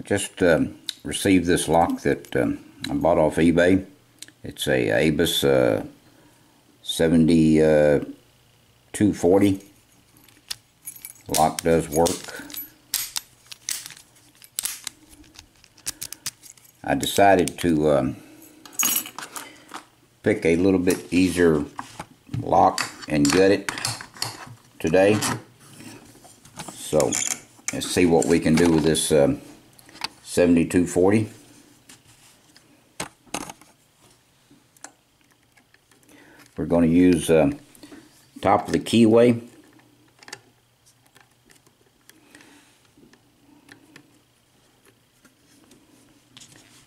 just received this lock that I bought off eBay. It's a Abus 7240. Lock does work. I decided to pick a little bit easier lock and gut it today. So let's see what we can do with this 7240. We're going to use top of the keyway.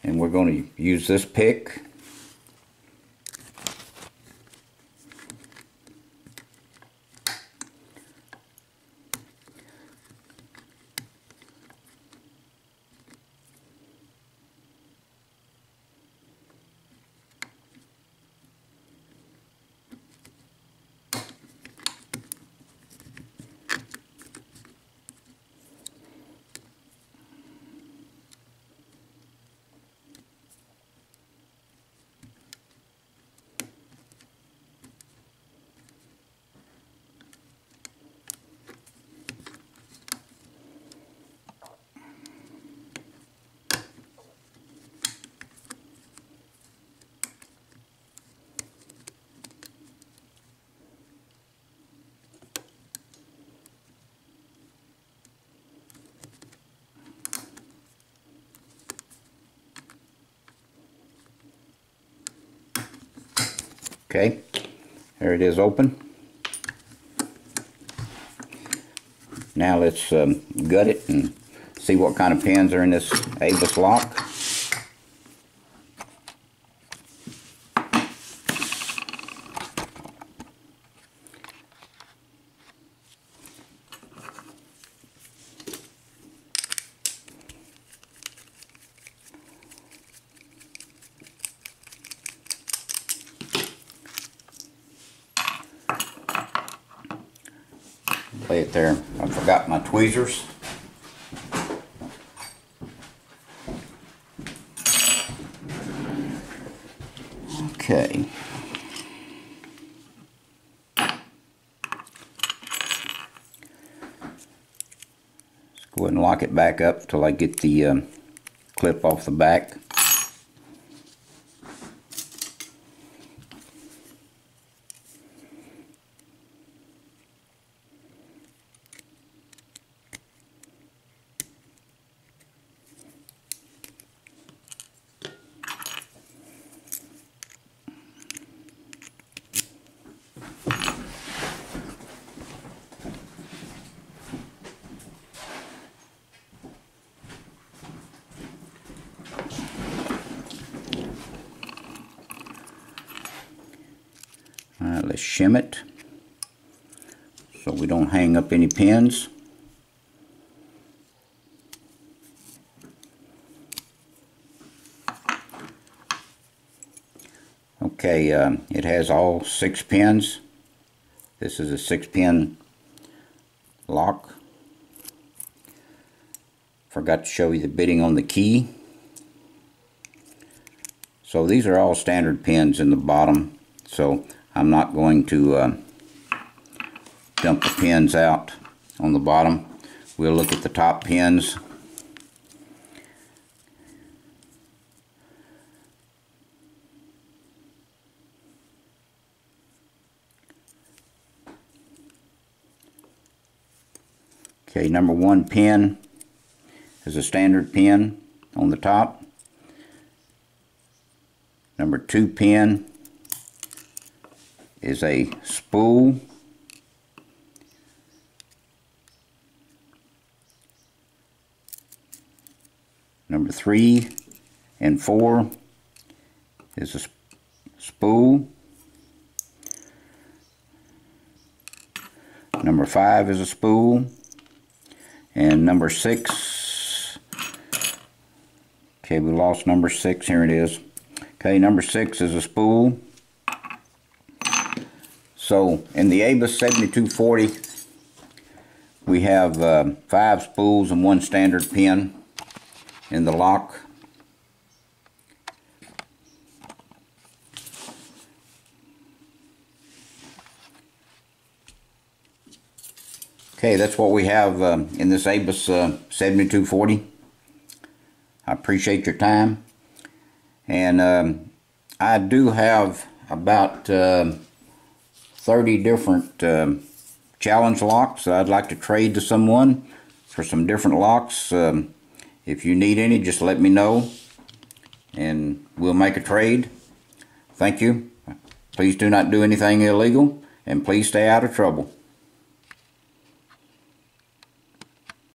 And we're going to use this pick. Okay, there it is open. Now let's gut it and see what kind of pins are in this Abus lock. Lay it there. I forgot my tweezers. Okay. Let's go ahead and lock it back up till I get the clip off the back. Alright, let's shim it so we don't hang up any pins. Okay, it has all 6 pins. This is a 6-pin lock. Forgot to show you the bitting on the key. So these are all standard pins in the bottom. So I'm not going to dump the pins out on the bottom. We'll look at the top pins. Okay, number 1 pin is a standard pin on the top. Number 2 pin is a spool. Number 3 and 4 is a spool. Number 5 is a spool. And number 6, okay, we lost number 6, here it is. Okay, number 6 is a spool. So in the Abus 7240, we have 5 spools and 1 standard pin. in the lock. Okay, that's what we have in this Abus 7240. I appreciate your time. And I do have about 30 different challenge locks that I'd like to trade to someone for some different locks. If you need any, just let me know and we'll make a trade. Thank you. Please do not do anything illegal and please stay out of trouble.